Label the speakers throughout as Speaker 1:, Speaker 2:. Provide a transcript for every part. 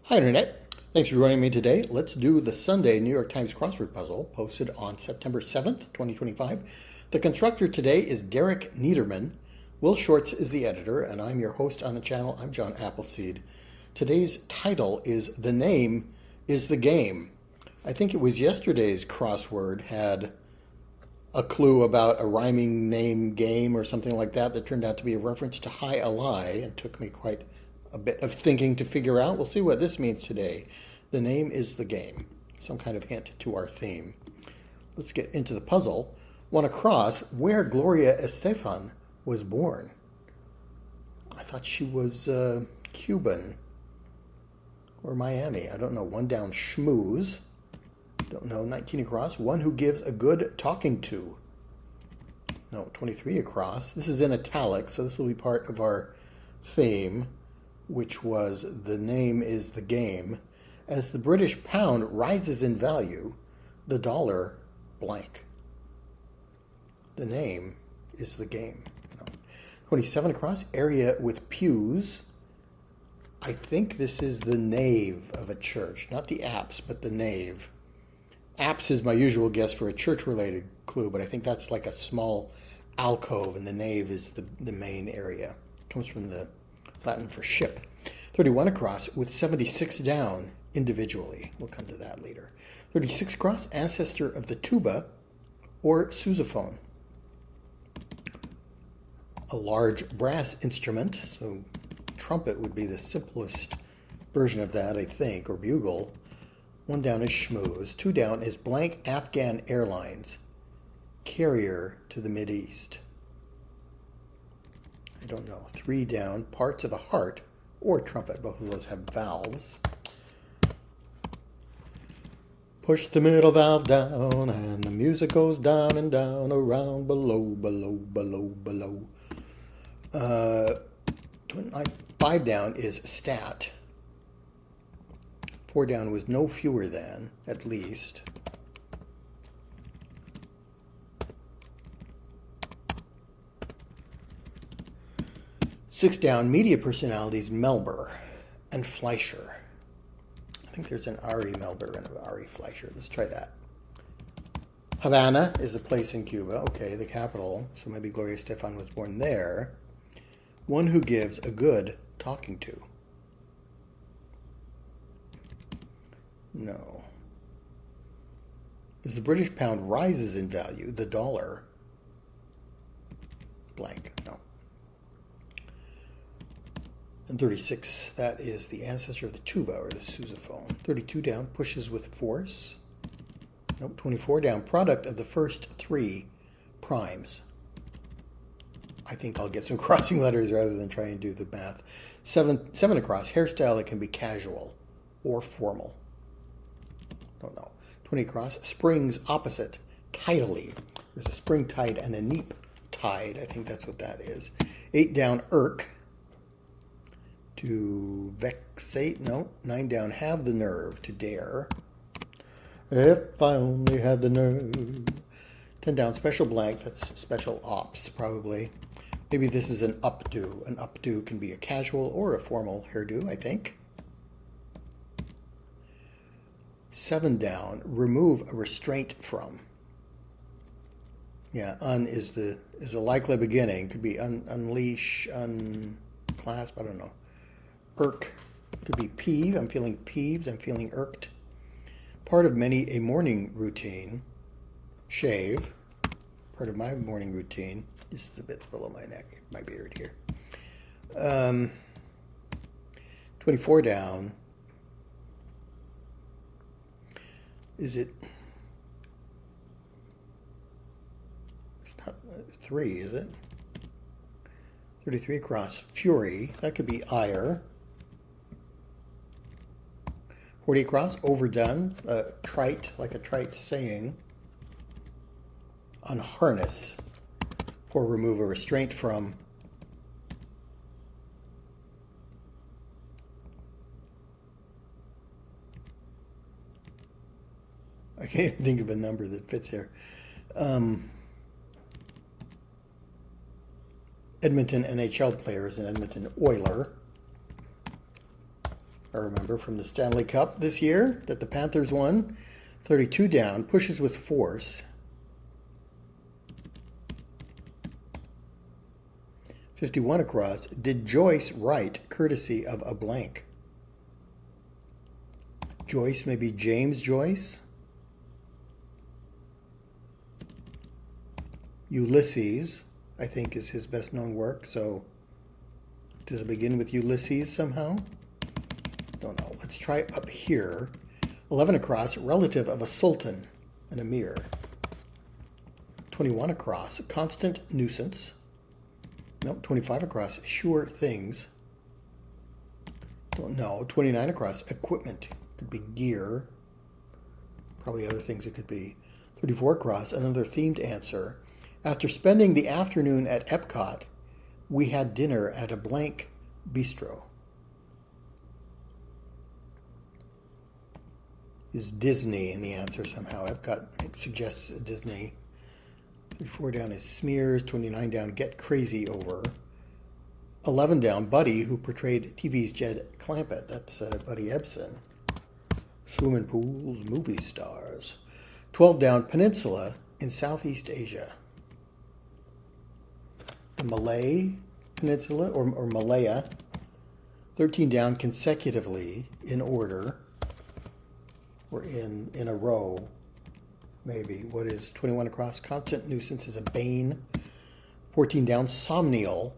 Speaker 1: Hi, Internet. Thanks for joining me today. Let's do the Sunday New York Times Crossword Puzzle posted on September 7th, 2025. The constructor today is Derrick Niederman. Will Shorts is the editor, and I'm your host on the channel. I'm John Appleseed. Today's title is The Name is the Game. I think it was yesterday's crossword had a clue about a rhyming name game or something like that turned out to be a reference to High Ally and took me quite a bit of thinking to figure out. We'll see what this means today. The name is the game. Some kind of hint to our theme. Let's get into the puzzle. Want to cross where Gloria Estefan was born. I thought she was Cuban or Miami. I don't know. One down, schmooze. Don't know. 19 across. One who gives a good talking to. No, 23 across. This is in italics, so this will be part of our theme, which was the name is the game. As the British pound rises in value, the dollar blank. The name is the game. No. 27 across, area with pews. I think this is the nave of a church, not the apse, but the nave. Apse is my usual guess for a church-related clue, but I think that's like a small alcove, and the nave is the main area. It comes from the Latin for ship. 31 across with 76 down individually. We'll come to that later. 36 across, ancestor of the tuba or sousaphone. A large brass instrument, so trumpet would be the simplest version of that, I think, or bugle. One down is schmooze. Two down is blank Afghan Airlines, carrier to the Mideast. I don't know. Three down, parts of a heart or trumpet. Both of those have valves. Push the middle valve down and the music goes down and down around below, below, below, below. 5 down is stat. 4 down was no fewer than, at least. Six down, media personalities, Melber and Fleischer. I think there's an Ari Melber and an Ari Fleischer. Let's try that. Havana is a place in Cuba. Okay, the capital. So maybe Gloria Estefan was born there. One who gives a good talking to. No. As the British pound rises in value, the dollar blank. No. And 36, that is the ancestor of the tuba or the sousaphone. 32 down, pushes with force. Nope, 24 down, product of the first three primes. I think I'll get some crossing letters rather than try and do the math. 7 across, hairstyle that can be casual or formal. Don't know. 20 across, springs opposite, tidally. There's a spring tide and a neap tide. I think that's what that is. 8 down, irk. To vexate, no. 9 down, have the nerve, to dare. If I only had the nerve. 10 down, special blank, that's special ops, probably. Maybe this is an updo. An updo can be a casual or a formal hairdo, I think. 7 down, remove a restraint from. Yeah, is a likely beginning. Could be unleash, unclasp, I don't know. Irk could be peeve. I'm feeling peeved. I'm feeling irked. Part of many a morning routine. Shave. Part of my morning routine. This is a bit below my neck, my beard here. 24 down. Is it? It's not 3, is it? 33 across. Fury. That could be ire. 40 across, overdone, trite, like a trite saying. Unharness, or remove a restraint from. I can't even think of a number that fits here. Edmonton NHL player is an Edmonton Oiler. I remember from the Stanley Cup this year that the Panthers won. 32 down, pushes with force. 51 across. Did Joyce write courtesy of a blank? Joyce, maybe James Joyce. Ulysses, I think, is his best known work. So does it begin with Ulysses somehow? Don't know. Let's try up here. 11 across, relative of a sultan, an emir. 21 across, constant nuisance. Nope, 25 across, sure things. Don't know. 29 across, equipment. Could be gear. Probably other things it could be. 34 across, another themed answer. After spending the afternoon at Epcot, we had dinner at a blank bistro. Is Disney in the answer somehow? Epcot suggests Disney. 34 down is Smears. 29 down, Get Crazy Over. 11 down, Buddy, who portrayed TV's Jed Clampett. That's Buddy Ebsen. Swimming pools, movie stars. 12 down, Peninsula in Southeast Asia. The Malay Peninsula or Malaya. 13 down, consecutively in order. Or in a row, maybe. What is 21 across? Constant nuisance is a bane. 14 down, Somnial.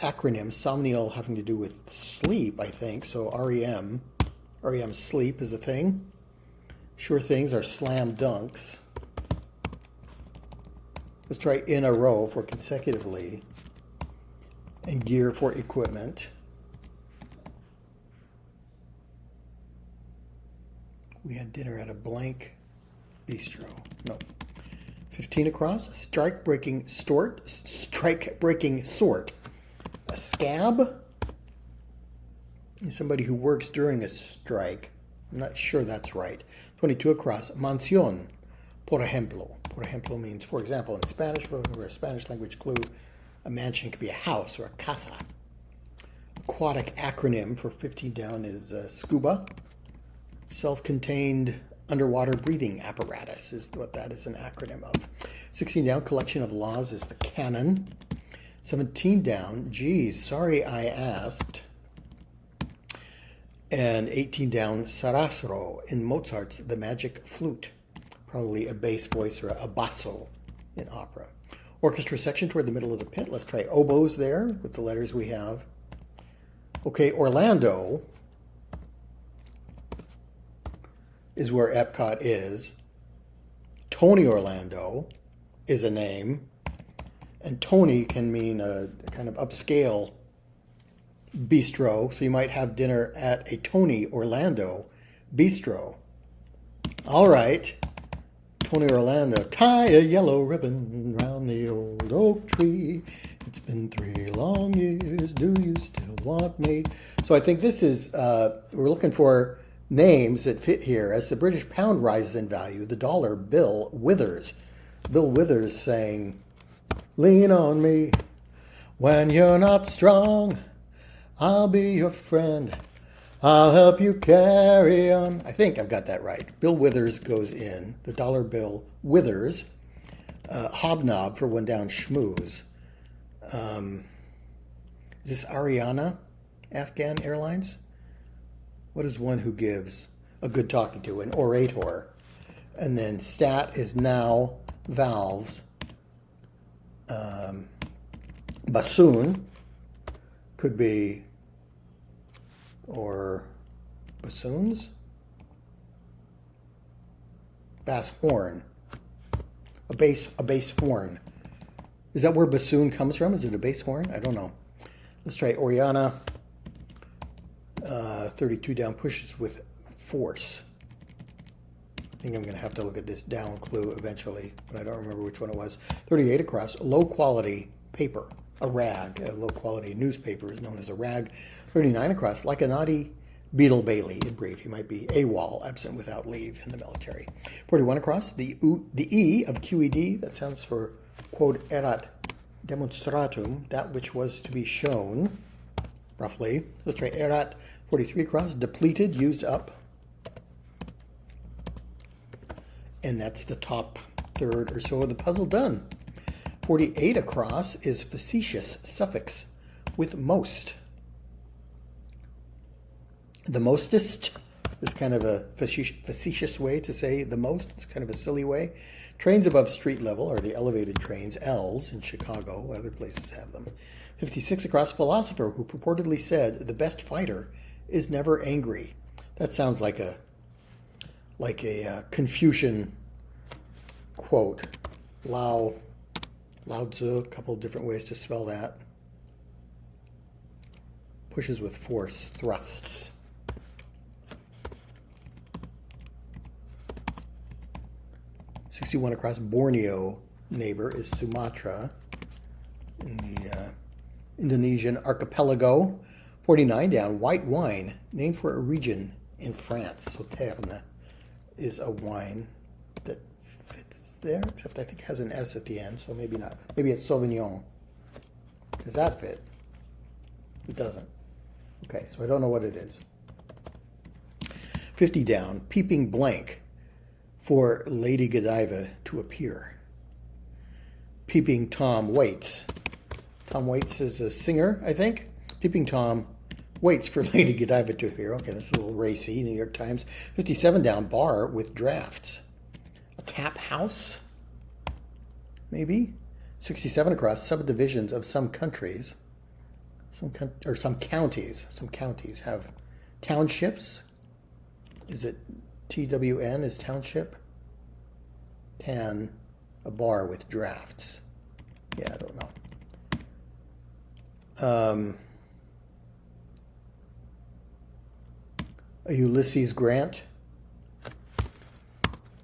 Speaker 1: Acronym, Somnial having to do with sleep, I think. So REM. REM sleep is a thing. Sure things are slam dunks. Let's try in a row for consecutively. And gear for equipment. We had dinner at a blank bistro. No. 15 across. Strike-breaking sort. A scab is somebody who works during a strike. I'm not sure that's right. 22 across. Mansión, por ejemplo. Por ejemplo means, for example, in Spanish, for a Spanish language clue, a mansion could be a house or a casa. Aquatic acronym for 15 down is SCUBA. Self-contained underwater breathing apparatus is what that is an acronym of. 16 down, collection of laws is the canon. 17 down, geez, sorry I asked. And 18 down, sarastro in Mozart's The Magic Flute. Probably a bass voice or a basso in opera. Orchestra section toward the middle of the pit. Let's try oboes there with the letters we have. Okay, Orlando is where Epcot is. Tony Orlando is a name. And Tony can mean a kind of upscale bistro. So you might have dinner at a Tony Orlando bistro. All right. Tony Orlando. Tie a yellow ribbon round the old oak tree. It's been 3 long years. Do you still want me? So I think this is, we're looking for names that fit here. As the British pound rises in value, the dollar bill withers. Bill Withers saying, lean on me when you're not strong. I'll be your friend. I'll help you carry on. I think I've got that right. Bill Withers goes in. The dollar bill withers. Hobnob for one down, schmooze. Is this Ariana, Afghan Airlines? What is one who gives? A good talking to, an orator. And then stat is now, valves. Bassoon could be, or bassoons? Bass horn. A bass horn. Is that where bassoon comes from? Is it a bass horn? I don't know. Let's try Oriana. 32 down, pushes with force. I think I'm going to have to look at this down clue eventually, but I don't remember which one it was. 38 across, low quality paper, a rag. A low quality newspaper is known as a rag. 39 across, like a naughty Beetle Bailey, in brief. He might be AWOL, absent without leave in the military. 41 across, the E of QED, that sounds for, quod erat demonstratum, that which was to be shown. roughly. Let's try Erat. 43 across, depleted, used up. And that's the top third or so of the puzzle done. 48 across is facetious suffix with most. The mostest is kind of a facetious way to say the most. It's kind of a silly way. Trains above street level are the elevated trains, L's, in Chicago. Other places have them. 56 across, philosopher who purportedly said the best fighter is never angry. That sounds like a Confucian quote. Lao Tzu, a couple different ways to spell that. Pushes with force, thrusts. .61 across, Borneo neighbor is Sumatra in the Indonesian archipelago. 49 down, white wine, named for a region in France. Sauterne is a wine that fits there, except I think it has an S at the end, so maybe not. Maybe it's Sauvignon. Does that fit? It doesn't. Okay, so I don't know what it is. 50 down, peeping blank for Lady Godiva to appear. Peeping Tom waits. Tom Waits is a singer, I think. Peeping Tom waits for Lady Godiva to appear. Okay, that's a little racy. New York Times. 57 down, bar with drafts. A tap house, maybe. 67 across, subdivisions of some countries. Some counties. Some counties have townships. Is it TWN is township? Tan, a bar with drafts. Yeah, I don't know. A Ulysses Grant.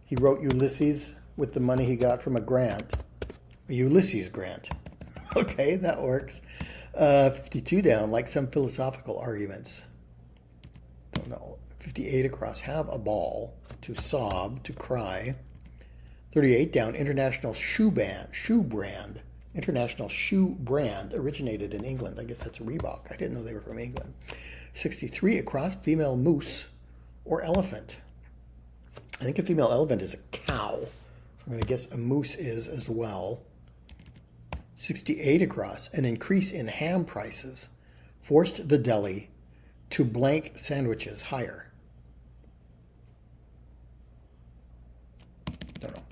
Speaker 1: He wrote Ulysses with the money he got from a grant. A Ulysses Grant. Okay, that works. 52 down, like some philosophical arguments. Don't know. 58 across, have a ball. To sob, to cry. 38 down, international shoe brand. International shoe brand originated in England. I guess that's Reebok. I didn't know they were from England. 63 across, female moose or elephant. I think a female elephant is a cow. So I'm going to guess a moose is as well. 68 across, an increase in ham prices forced the deli to blank sandwiches higher. Don't know.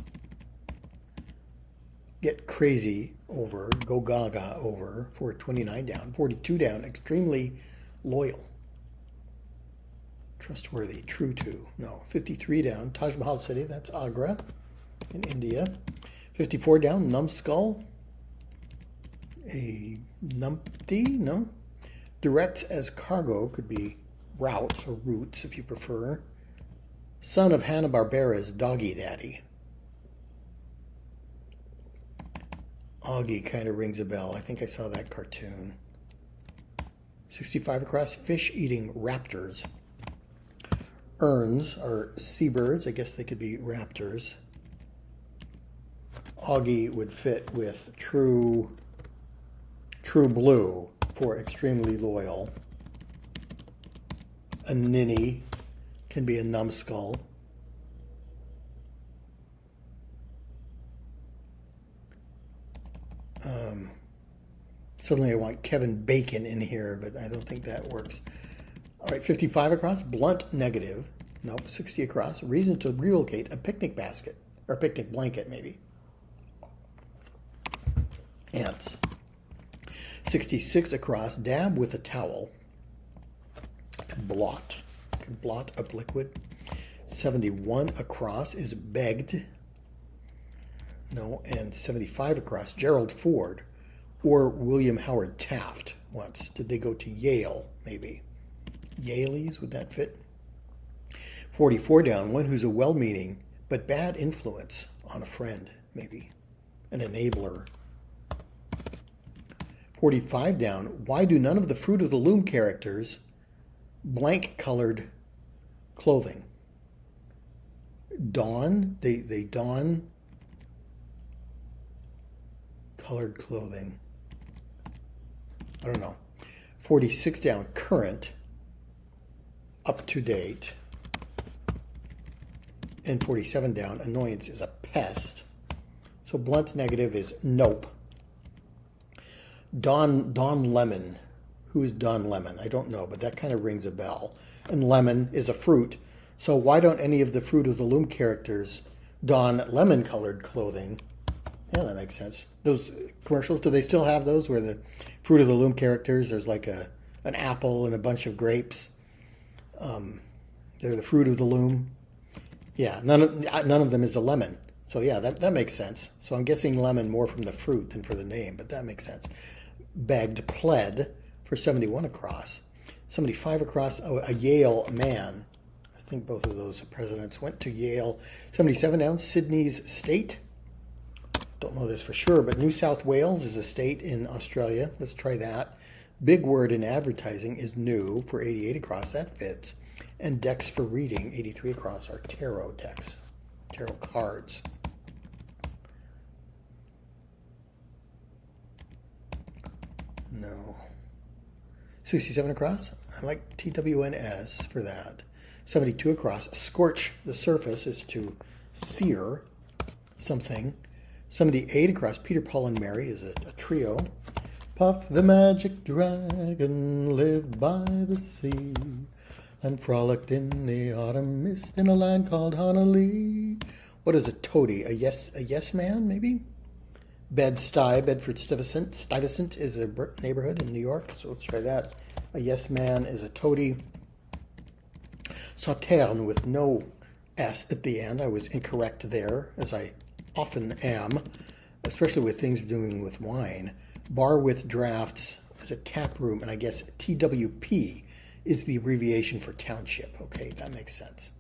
Speaker 1: Get crazy over, go gaga over for 29 down. 42 down, extremely loyal. Trustworthy, true to. No. 53 down, Taj Mahal City, that's Agra in India. 54 down, numbskull. A numpty, no. Directs as cargo, could be routes or routes if you prefer. Son of Hanna-Barbera's Doggy Daddy. Augie kind of rings a bell. I think I saw that cartoon. 65 across, fish-eating raptors. Urns are seabirds. I guess they could be raptors. Augie would fit with true blue for extremely loyal. A ninny can be a numbskull. Suddenly I want Kevin Bacon in here, but I don't think that works. All right, 55 across, blunt negative. Nope, 60 across, reason to relocate a picnic basket, or a picnic blanket maybe. Ants. 66 across, dab with a towel. Blot. Can blot up liquid. 71 across is begged. No, and 75 across, Gerald Ford or William Howard Taft once. Did they go to Yale, maybe? Yaleys, would that fit? 44 down, one who's a well-meaning but bad influence on a friend, maybe. An enabler. 45 down, why do none of the Fruit of the Loom characters blank-colored clothing? Dawn? They don colored clothing. I don't know. 46 down, current, up to date. And 47 down, annoyance is a pest. So blunt negative is nope. Don Lemon. Who is Don Lemon? I don't know, but that kind of rings a bell. And lemon is a fruit. So why don't any of the Fruit of the Loom characters don lemon-colored clothing? Yeah, that makes sense. Those commercials, do they still have those where the Fruit of the Loom characters, there's like an apple and a bunch of grapes? They're the Fruit of the Loom. Yeah, none of them is a lemon. So yeah, that makes sense. So I'm guessing lemon more from the fruit than for the name, but that makes sense. Begged, pled for 71 across. 75 across, a Yale man. I think both of those presidents went to Yale. 77 down, Sydney's state. Don't know this for sure, but New South Wales is a state in Australia. Let's try that. Big word in advertising is new for 88 across. That fits. And decks for reading, 83 across, are tarot decks. Tarot cards. No. 67 across. I like TWNS for that. 72 across. Scorch the surface is to sear something. 78 across. Peter, Paul, and Mary is a trio. Puff the magic dragon lived by the sea and frolicked in the autumn mist in a land called Honolulu. What is a toady? A yes man, maybe? Bed-Stuy, Bedford-Stuyvesant is a neighborhood in New York, so let's try that. A yes man is a toady. Sauterne with no S at the end. I was incorrect there, as I often am, especially with things doing with wine. Bar with drafts as a tap room, and I guess TWP is the abbreviation for township. Okay, that makes sense.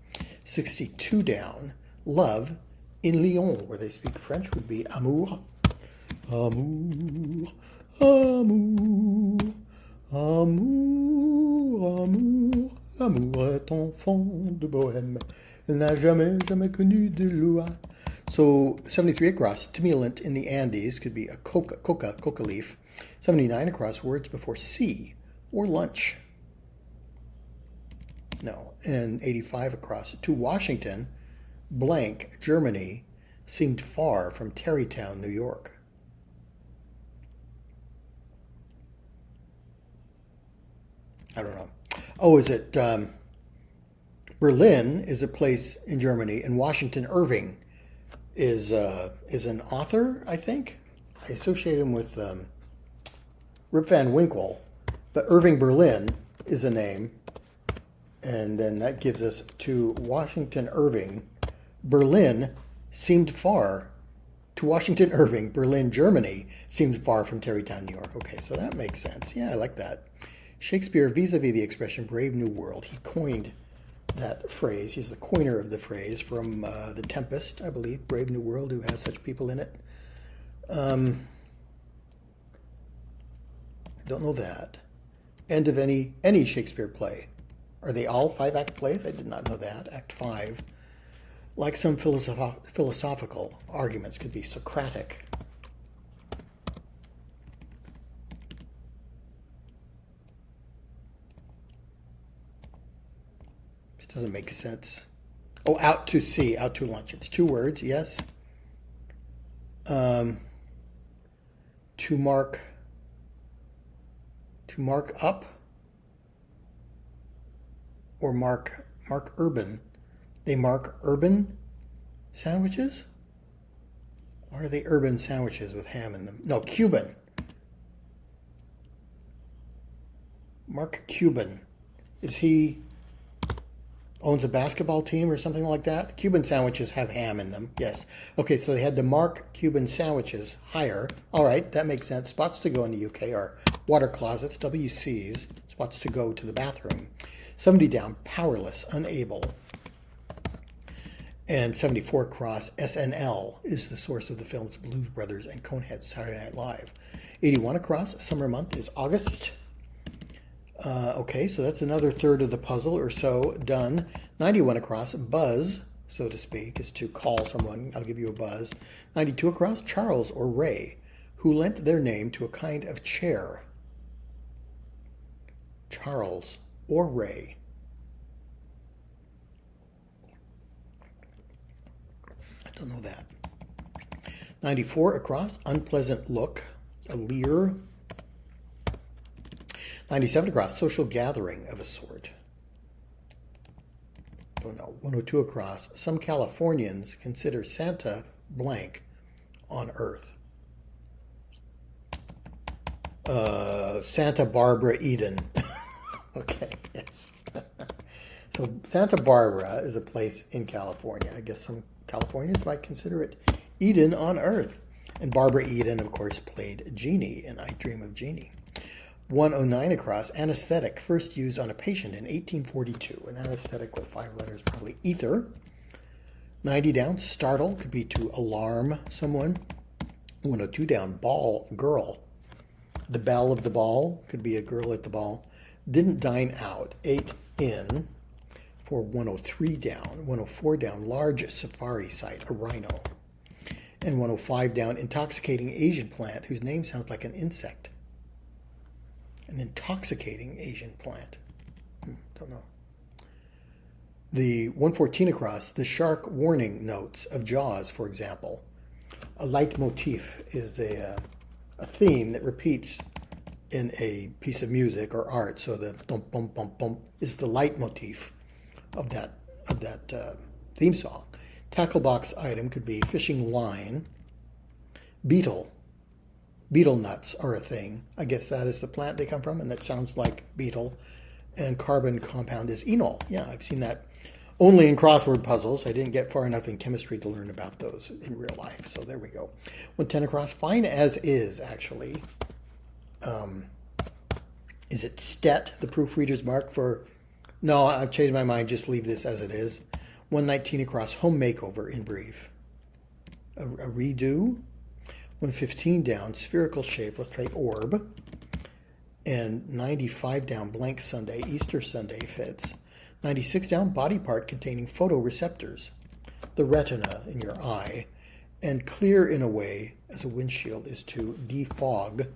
Speaker 1: 62 down. Love in Lyon, where they speak French, would be amour. Amour, amour, amour, amour. L'amour est enfant de bohème. Il n'a jamais connu de loi. So 73 across, stimulant in the Andes could be a coca leaf. 79 across, words before C or lunch. No. And 85 across, to Washington, blank, Germany, seemed far from Tarrytown, New York. I don't know. Oh, is it Berlin is a place in Germany, and Washington Irving is an author, I think. I associate him with Rip Van Winkle, but Irving Berlin is a name, and then that gives us to Washington Irving. Berlin seemed far to Washington Irving. Berlin, Germany seemed far from Tarrytown, New York. Okay, so that makes sense. Yeah, I like that. Shakespeare, vis-a-vis the expression Brave New World, he coined that phrase. He's the coiner of the phrase from The Tempest, I believe, Brave New World, who has such people in it. I don't know that. End of any Shakespeare play. Are they all 5-act plays? I did not know that. Act 5. Like some philosophical arguments, could be Socratic. This doesn't make sense. Oh, out to sea, out to lunch. It's 2 words, yes. To mark up or mark urban. They mark urban sandwiches? Or are they urban sandwiches with ham in them? No, Cuban. Mark Cuban. Is he owns a basketball team or something like that? Cuban sandwiches have ham in them, yes. Okay, so they had to mark Cuban sandwiches higher. All right, that makes sense. Spots to go in the UK are water closets, WCs, spots to go to the bathroom. 70 down, powerless, unable. And 74 across, SNL is the source of the films Blues Brothers and Coneheads Saturday Night Live. 81 across, summer month is August. Okay, so that's another third of the puzzle or so done. 91 across, buzz, so to speak, is to call someone. I'll give you a buzz. 92 across, Charles or Ray, who lent their name to a kind of chair. Charles or Ray? I don't know that. 94 across, unpleasant look, a leer. 97 across, social gathering of a sort. Don't know. 102 across, some Californians consider Santa blank on Earth. Santa Barbara, Eden. Okay, yes. So Santa Barbara is a place in California. I guess some Californians might consider it Eden on Earth. And Barbara Eden, of course, played Jeannie in I Dream of Jeannie. 109 across, anesthetic, first used on a patient in 1842. An anesthetic with 5 letters, probably ether. 90 down, startle, could be to alarm someone. 102 down, ball, girl. The belle of the ball, could be a girl at the ball. Didn't dine out, ate in. For 103 down, 104 down, large safari site, a rhino. And 105 down, intoxicating Asian plant whose name sounds like an insect. An intoxicating Asian plant. Don't know. The 114 across, the shark warning notes of Jaws, for example. A leitmotif is a theme that repeats in a piece of music or art. So the bump bump bump bump is the leitmotif of that theme song. Tackle box item could be fishing line. Beetle. Beetle nuts are a thing. I guess that is the plant they come from, and that sounds like beetle. And carbon compound is enol. Yeah, I've seen that only in crossword puzzles. I didn't get far enough in chemistry to learn about those in real life. So there we go. 110 across, fine as is, actually. Is it stet, the proofreader's mark for... No, I've changed my mind. Just leave this as it is. 119 across, home makeover in brief. A redo. 115 down, spherical shape. Let's try orb. And 95 down, blank Sunday. Easter Sunday fits. 96 down, body part containing photoreceptors. The retina in your eye. And clear in a way, as a windshield, is to defog.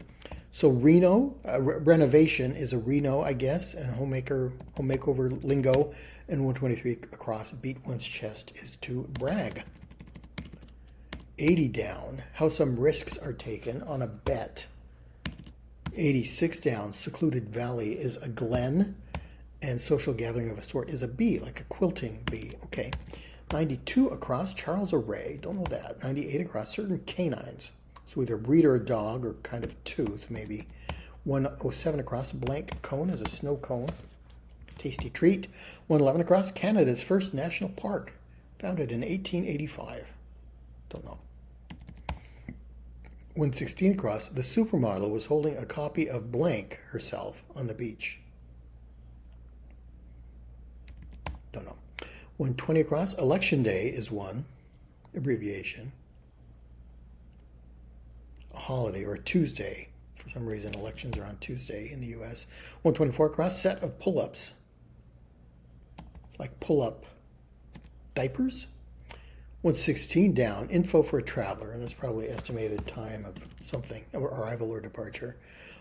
Speaker 1: So Reno, renovation is a Reno, I guess, and home makeover lingo. And 123 across, beat one's chest is to brag. 80 down, how some risks are taken on a bet. 86 down, secluded valley is a glen, and social gathering of a sort is a bee, like a quilting bee. Okay. 92 across, Charles or Ray, don't know that. 98 across, certain canines. So either breed or a dog or kind of tooth, maybe. 107 across, blank cone is a snow cone. Tasty treat. 111 across, Canada's first national park, founded in 1885. Don't know. 116 across, the supermodel was holding a copy of blank herself on the beach. Don't know. 120 across, election day is one, abbreviation. A holiday or a Tuesday. For some reason, elections are on Tuesday in the U.S. 124 across, set of pull-ups. Like pull-up diapers. 116 down, info for a traveler, and that's probably estimated time of something, or arrival or departure.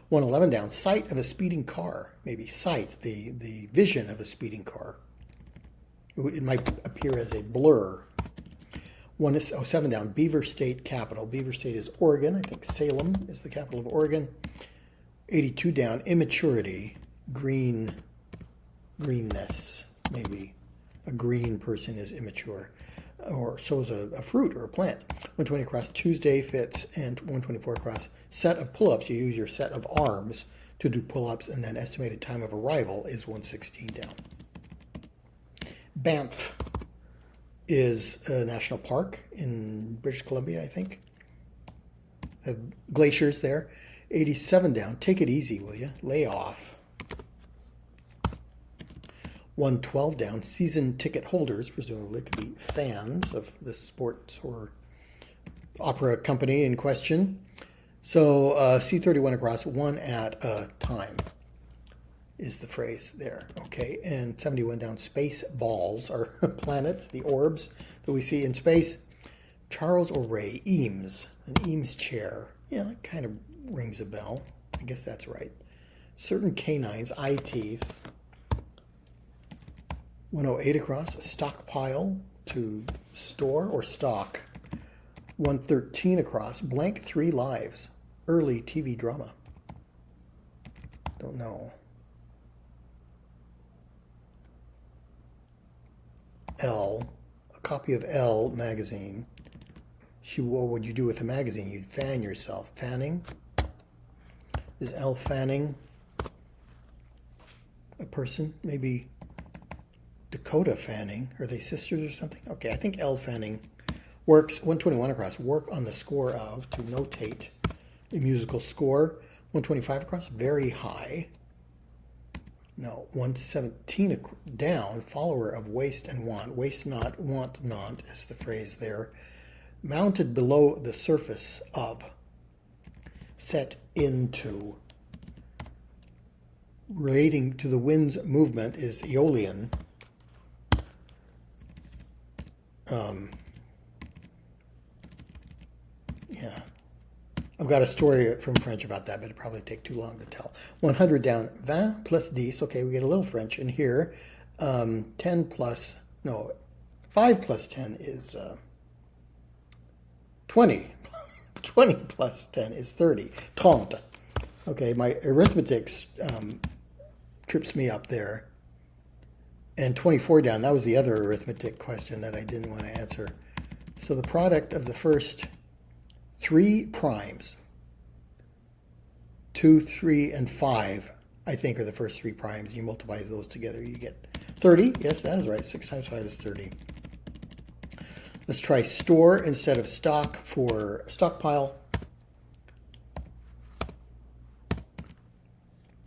Speaker 1: 111 down, sight of a speeding car. Maybe sight, the vision of a speeding car. It might appear as a blur. 107 down, Beaver State capital. Beaver State is Oregon. I think Salem is the capital of Oregon. 82 down, immaturity, greenness, maybe. A green person is immature. Or so is a fruit or a plant. 120 across, Tuesday fits, and 124 across, set of pull-ups. You use your set of arms to do pull-ups, and then estimated time of arrival is 116 down. Banff is a national park in British Columbia, I think. Glaciers there. 87 down. Take it easy, will you? Lay off. 112 down. Season ticket holders, presumably could be fans of the sports or opera company in question. So C31 across, one at a time is the phrase there. Okay, and 71 down, space balls are planets, the orbs that we see in space. Charles or Ray, Eames, an Eames chair. Yeah, that kind of rings a bell. I guess that's right. certain canines, eye teeth. 108 across, stockpile to store or stock. 113 across, blank 3 lives, early TV drama. Don't know. L, a copy of L magazine. What would you do with a magazine? You'd fan yourself. Fanning? Is L Fanning a person? Maybe Dakota Fanning. Are they sisters or something? Okay, I think L Fanning works. 121 across. Work on the score of, to notate a musical score. 125 across. Very high. No, 117 down. Follower of waste and want. Waste not, want not is the phrase there. Mounted below the surface of. Set into. Relating to the wind's movement is Aeolian. Yeah. I've got a story from French about that, but it'd probably take too long to tell. 100 down. 20 plus 10. Okay, we get a little French in here. 5 plus 10 is 20. 20 plus 10 is 30. 30. Okay, my arithmetic trips me up there. And 24 down, that was the other arithmetic question that I didn't want to answer. So the product of the first 3 primes, 2, 3, and 5, I think are the first 3 primes. You multiply those together, you get 30. Yes, that is right. 6 times 5 is 30. Let's try store instead of stock for stockpile.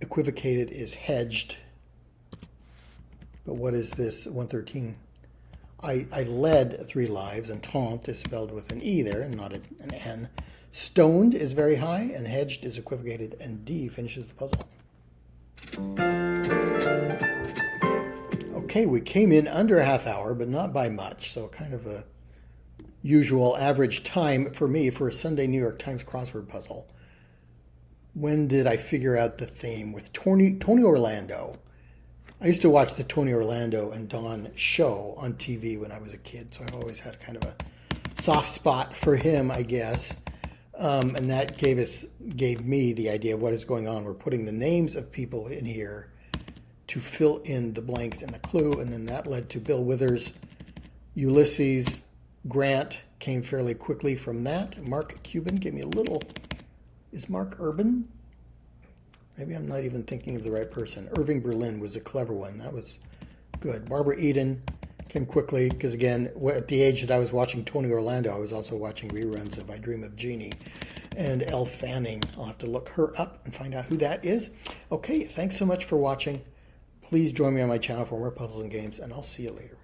Speaker 1: Equivocated is hedged. But what is this? 113. I led 3 lives, and taunt is spelled with an E there, and not an N. Stoned is very high, and hedged is equivocated, and D finishes the puzzle. Okay, we came in under a half hour, but not by much, so kind of a usual average time for me for a Sunday New York Times crossword puzzle. When did I figure out the theme? With Tony Orlando. I used to watch the Tony Orlando and Dawn show on TV when I was a kid, so I've always had kind of a soft spot for him, I guess. And that gave me the idea of what is going on. We're putting the names of people in here to fill in the blanks in the clue, and then that led to Bill Withers. Ulysses Grant came fairly quickly from that. Mark Cuban gave me a little. Is Mark Urban? Maybe I'm not even thinking of the right person. Irving Berlin was a clever one. That was good. Barbara Eden came quickly because, again, at the age that I was watching Tony Orlando, I was also watching reruns of I Dream of Jeannie. And Elle Fanning. I'll have to look her up and find out who that is. Okay, thanks so much for watching. Please join me on my channel for more puzzles and games, and I'll see you later.